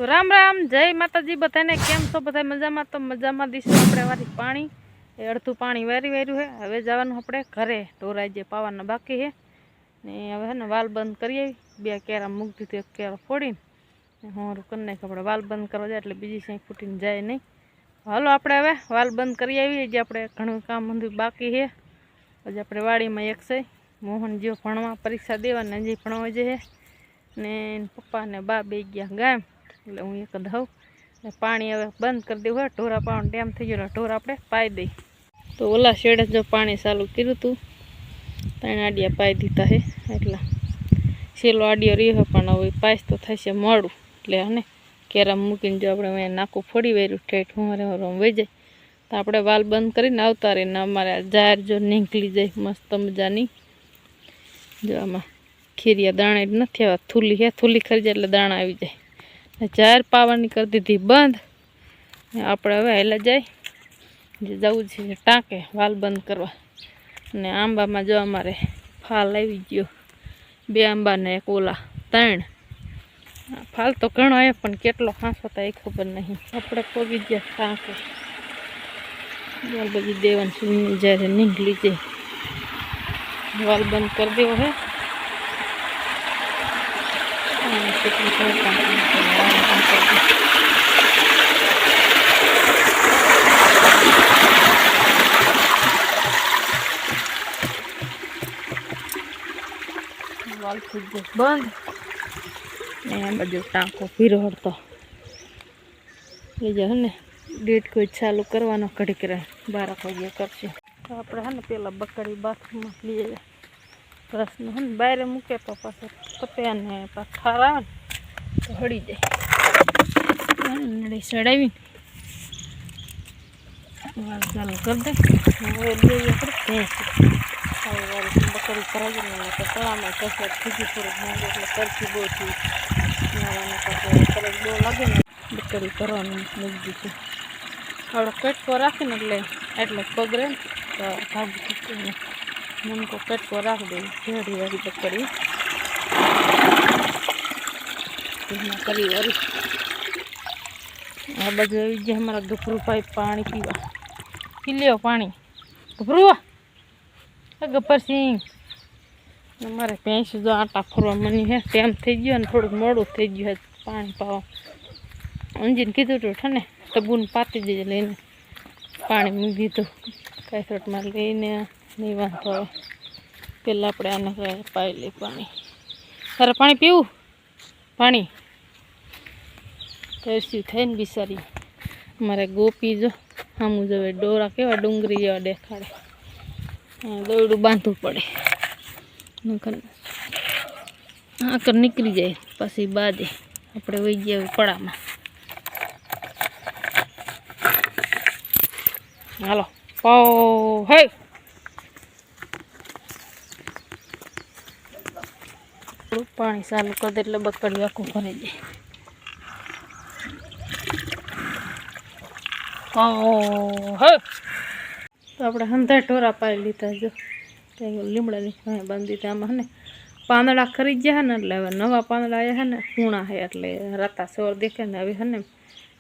તો રામ રામ, જય માતાજી બધાને। કેમ છો બધા? મજામાં? તો મજામાં દીશું આપણે વારી પાણી એ અડધું પાણી વાર્યું છે। હવે જવાનું આપણે ઘરે, ઢોરાઈ જે પાવાના બાકી છે ને હવે હે ને વાલ બંધ કરી આવી। બે કેરા મૂકી દીધું, એક કેરો ફોડીને હોરું કરી નાખ। આપણે વાલ બંધ કરવા જાય એટલે બીજી સાંઈ ફૂટીને જાય નહીં। હાલો આપણે હવે વાલ બંધ કરી આવીએ। જે આપણે ઘણું કામ બધું બાકી છે। હજી આપણે વાડીમાં એક છે મોહન જેવો ભણવા પરીક્ષા દેવાને હજી ભણવા જઈએ ને પપ્પા ને બા બે ગયા ગામ, એટલે હું એક જ હોઉં ને પાણી હવે બંધ કરી દેવું હોય। ઢોરા પાવાનો ટાઈમ થઈ ગયો, ઢોરા આપણે પાઈ દઈ। તો ઓલા શેડે જો પાણી ચાલુ કર્યું હતું, ત્રણ આડિયા પાઈ દીધા છે, એટલા છેલ્લો આડિયો રહ્યો પણ હવે પાઈશ તો થશે મોડું, એટલે અને કેરામ મૂકીને જો આપણે અહીંયા નાકું ફોડી વાર્યું ઠેઠ હુંરે વહી જાય તો આપણે વાલ બંધ કરીને આવતા રહીને અમારે જાર જો નીકળી જાય મસ્ત મજાની। જો આમાં ખીરિયા દાણા નથી આવ્યા, થૂલી છે, થૂલી ખરી જાય એટલે દાણા આવી જાય। જાર પાવાની કરી દીધી બંધ, આપણે હવે હેલા જાય જે જવું છે ટાંકે વાલ બંધ કરવા। ને આંબામાં જો અમારે ફાલ આવી ગયો, બે આંબાને એક ઓલા ત્રણ। ફાલ તો ઘણો આવ્યો પણ કેટલો ખાંસો હતા એ ખબર નહીં। આપણે પગી ગયા ટાંકે, વાલ બધી દેવાની સુની જ્યારે નીકળી જાય વાલ બંધ કરી દેવો છે। વાલ થઈ ગયો બંધ ને આ બાજુ ટાંકો ભીરો હડતો એ જે હે ને ડેટ કોઈ ચાલુ કરવાનો ઘડીક રહે 12 વાગ્યા કરશે। તો આપણે હે ને પેલા બકડી બાથરૂમમાં લઈએ પ્રશ્ન હે ને બહાર મૂકે તો પાછું તપે ને પાછું ઠાર આવે ને તો હળી જાય। નડી ચડાવીને વાલ ચાલુ કરી દે। હવે લઈએ આપણે ભેંસ બકડી કરાવી ને તો તળામાં કસે ખીજી થોડુંક માંગે એટલે કરછી બહુ થઈ બહુ લાગે ને બકડી કરવાનું મૂકી દીધું। આપણે કટકો રાખીને એટલે પગ રહે ને તો ભાગી મનકો કટકો રાખી દઈએ ઝેડી વાળી બકડી કરી વાળી। આ બાજુ આવી જાય અમારા ગભરુભાઈ પાણી પીવા, પી લ્યો પાણી ગભરુ ગબ્બરસિંહ। અમારે ભેંસ જો આટા ફરવા મની છે, ટાઈમ થઈ ગયો ને થોડુંક મોડું થઈ ગયું છે પાણી પાવા। અંજીને કીધું હતું ઠને તબુને પાતી જઈએ લઈને પાણી મૂકી દીધું કાંઈ લઈને નહીં વાંધો આવે। પહેલાં આપણે આને પાઈ લઈ પાણી। તારે પાણી પીવું? પાણી તરસ્યું થઈને બિચારી અમારે ગોપી જો સામું જવે ડોરા કેવા ડુંગળી જેવા દેખાડે, દોરડું બાંધવું પડે આકર નીકળી જાય પછી બાજે આપણે વહી ગયા પડામાં। હાલો પાવ હે પાણી ચાલુ કરી દે એટલે બકડી આખું ભરાઈ જાય। હે તો આપણે હંધા ઢોરા પાઈ લીધા જો લીમડાની બાંધી દીધા। આમાં ને પાંદડા ખરી ગયા ને એટલે હવે નવા પાંદડા આવ્યા છે ને ખૂણા છે એટલે રાતા સોર દેખે ને હવે છે ને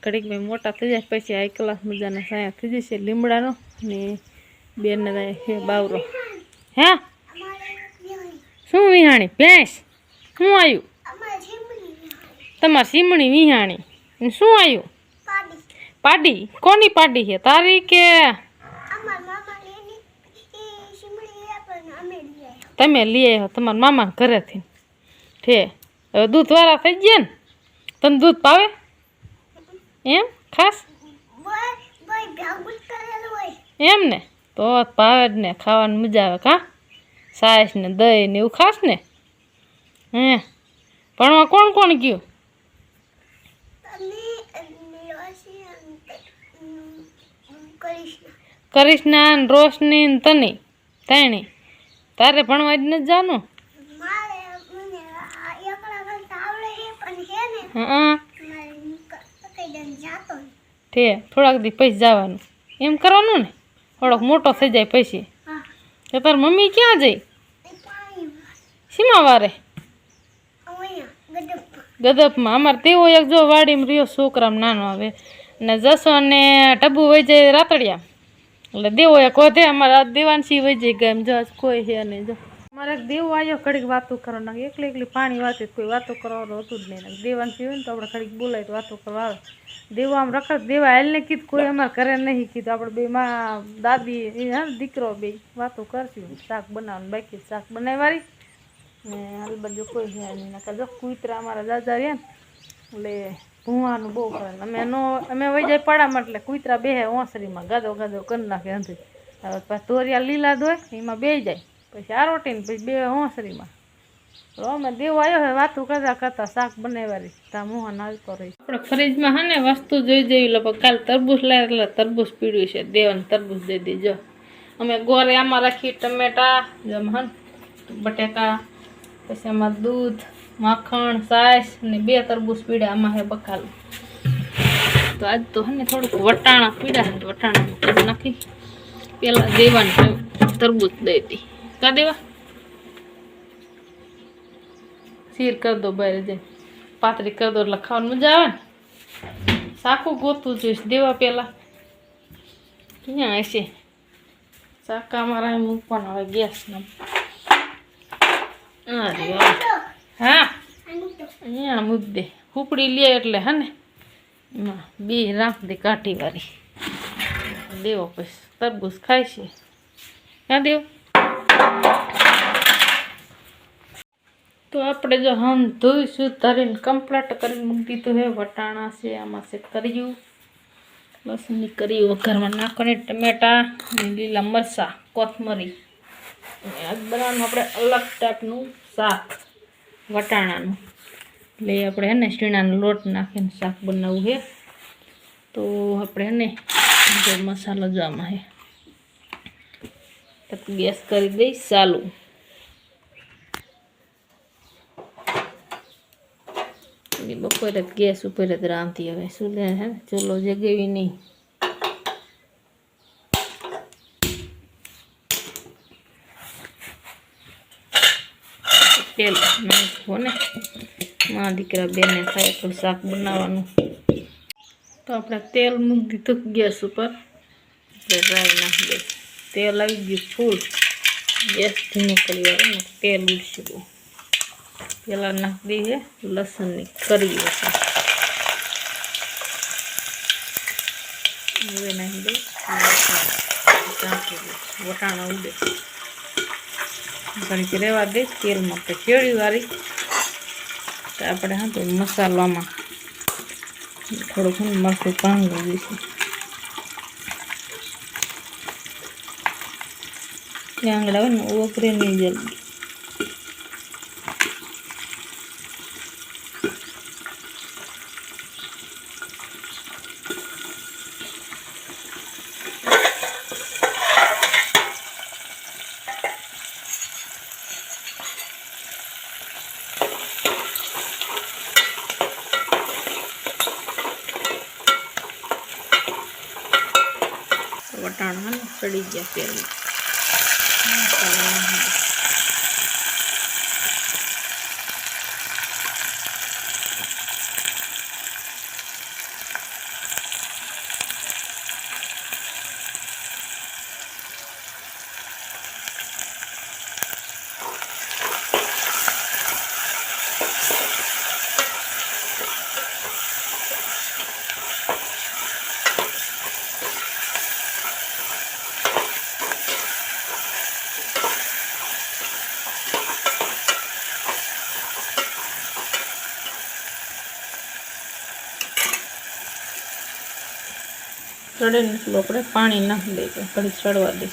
ઘડીક મેં મોટા થઈ જાય પછી હાઈ ક્લાસ મજાના સાયા થઈ જશે લીમડાનો ને બેને છે બાવરો। હે શું વિહાણી ભેંસ? શું આવ્યું? તમારે સીમણી વિહાણી શું આવ્યું? પાડી? કોની પાડી છે, તારી કે તમે લઈ આવ્યો તમારા મામા ઘરેથી? ઠે હવે દૂધ વાળા થઈ ગયા ને, તને દૂધ પાવે એમ ખાસ એમ ને? તો ભાવે જ ને, ખાવાની મજા આવે કા? સાસ ને દહીં ને એવું ખાસ ને? હે ભણવા કોણ કોણ ગયું? કરિશ્ના ને રોશની ને તની ત્રણેય? તારે ભણવા જ નથી જવાનું? હા ઠે થોડાક દી પછી જવાનું એમ કરવાનું ને, થોડોક મોટો થઈ જાય પછી। તો તાર મમ્મી ક્યાં જઈ? સીમા વારે ગદપમાં અમારે તેવો એક જો વાડીમાં રહ્યો છોકરામાં નાનો આવે ને જસો ને ટબુ વહી જાય રાતડિયા એટલે દેવો એક વધે અમારા દેવાંશી વહી જાય ગયા એમ જો કોઈ છે નહીં જો મારે દેવો આવ્યો ઘડીક વાતો કરો નાખે એકલી પાણી વાતી કોઈ વાતો કરવાનું હતું જ નહીં દેવાંશી હોય ને તો આપણે ઘડીક બોલાય તો વાતો કરવા આવે દેવો આમ રખડ દેવા હાલને કીધું કોઈ અમારે ઘરે નહીં કીધું આપણે બે માં દાદી દીકરો બે વાતો કરશું શાક બનાવવાનું બાકી શાક બનાવવારી ને હાલ બાજુ કોઈ છે નહીં નકર જો કૂતરા અમારા દાદા રહ્યા ને એટલે ભૂવાનું બહુ કરે અમે વહી જાય પડામાં એટલે કૂતરા બેહે ઓસરીમાં ગાદો ગાદો કરી નાખે અંધી હવે પછી તોરિયા લીલા દોય એમાં બે જાય પછી આરોટીને પછી બે ઓસરીમાં તો અમે દેવો આવ્યો હોય વાતું કરતા શાક બનાવવારી ત્યાં મોહન આવતો રહી આપણે ફ્રીજમાં હા ને વસ્તુ જોઈ જેવી લગભગ કાલ તરબૂચ લાવે એટલે તરબૂચ પીડ્યું છે દેવાને તરબૂચ દઈ દેજો અમે ગોરે આમાં રાખી ટમેટા જમહન બટેકા પછી આમાં દૂધ માખણ છાશ ને 2 તરબૂચ પીડ્યા આમાં હે બકાલું તો આજ તો હે ને થોડુંક વટાણા પીડ્યા વટાણા નાખી પેલા દેવાને તરબૂચ દઈ હતી કા દેવા सीर कर दो बैरे जे पातरी कर दो એટલે ખાવાનું મજા આવે ને સાકું ગોતું જોઈશ દેવા પેલા ક્યાં હશે સાકા મારા મૂકવાના હવે ગેસ ના અરે હા અહીંયા મૂક દે ફૂપડી લે એટલે હે ને એમાં બે રાખ દે કાઠી વાળી દેવો પછી તરબૂચ ખાય છે ક્યાં દેવ તો આપણે જો હમ ધોઈશું ધરીને કમ્પ્લીટ કરીને મૂકી દીધું હે વટાણા છે આમાં છે કર્યું લસણની કરી વઘારમાં નાખવાની ટમેટા અને લીલા મરચાં કોથમરી આજ બનાવવાનું આપણે અલગ ટાઈપનું શાક વટાણાનું એટલે આપણે હે ને શીણાનો લોટ નાખીને શાક બનાવવું છે તો આપણે હે ને મસાલો જો આમાં હે તો ગેસ કરી દઈશ ચાલુ બપોરે ગેસ ઉપર જ રાંધતી હવે ચૂલે હે ને ચૂલો જગેવી નહીં તેલ નાખવો ને મા દીકરા બેને ખાય તો શાક બનાવવાનું તો આપણે તેલ મૂકી દીધું ગેસ ઉપર આપણે રાઈ નાખી દઈએ તેલ આવી ગયું ફૂલ ગેસ ધીમો કરી આવે ને તેલ ઉડશે બહુ પેલા નાખી દઈએ લસણની કરી હવે નાખી દઈએ વટાણા ઉડે ઘડીક રહેવા દે તેલમાં તો ચેડી વાળી તો આપણે હા તો મસાલામાં થોડુંક મરચું પાંગળી દઈશું આંગળા હોય ને ઓગરે નહીં જલ્દી વટાણા સડી ગયા તેલમાં ચડે ને એટલું આપણે પાણી નાખી દઈએ ઘડી ચડવા દઈએ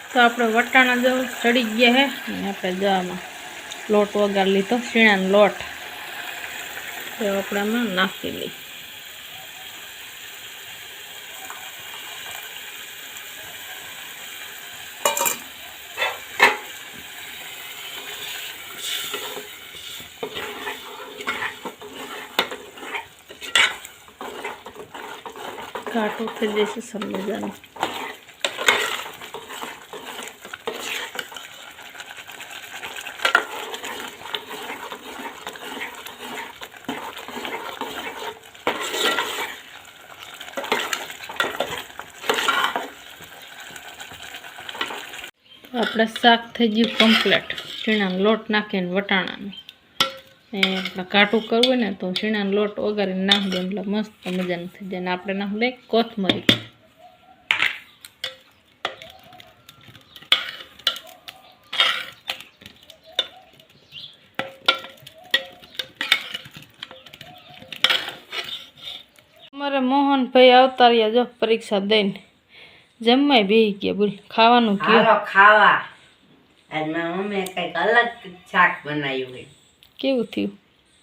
તો આપણે વટાણા જો ચડી ગયા હે અને આપણે જવામાં લોટ વગાડી લીધો શીણાનો લોટ તો આપણે આમાં નાખી લઈએ ઘાટું થઈ જશે સમજાનું. આપણે શાક થઈ ગયું કમ્પ્લીટ. શીણાનો લોટ નાખીને વટાણાનું એ આપણે કાટું કરવું ને તો શીણાનો લોટ વગાડીને નાખી દે એટલે મસ્ત મજાનું થઈ જાય. ને આપણે નાખી દઈએ કોથમરી. અમારે મોહનભાઈ આવતા રહ્યા જો પરીક્ષા દઈને જમવાય બેહી ગયા. બોલ ખાવાનું હાલો ખાવા. આજ મારી મમ્મીએ કંઈક અલગ શાક બનાવ્યું હોય. કેવું થયું?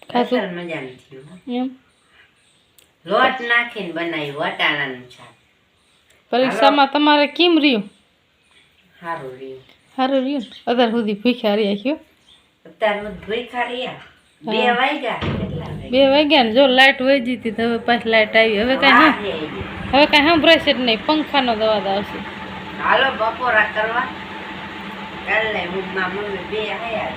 અસલ ખાધું મજાનું થયું હો. એમ? લોટ નાખીને બનાવ્યું વટાણાનું શાક. પરીક્ષામાં તમારે કેમ રહ્યું? સારું રહ્યું. સારું રહ્યું ને? અત્યાર સુધી ભૂખ્યા રહ્યા કયો? અત્યારે ભૂખા રહ્યા. 2 વાગ્યા. કેટલા વાગ્યા? 2 વાગ્યા ને જો લાઇટ વહી જતી તો હવે પાછી લાઇટ આવી. હવે કાંઈ હવે કાંઈ સાંભળાશે જ નહીં. પંખાનો અવાજ આવશે. હાલો બપોરા કરવા. કાલે મમ્મી 2 આયા.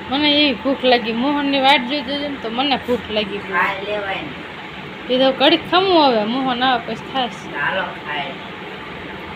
મને એવી ભૂખ લાગી. મોહનની વાટ જોઈ જોઈને તો મને ભૂખ લાગી. ખાઈ લેવાય ને. એ તો કડીક ખમું હવે મોહન આવે પછી ખાઈશ. હાલો ખાય.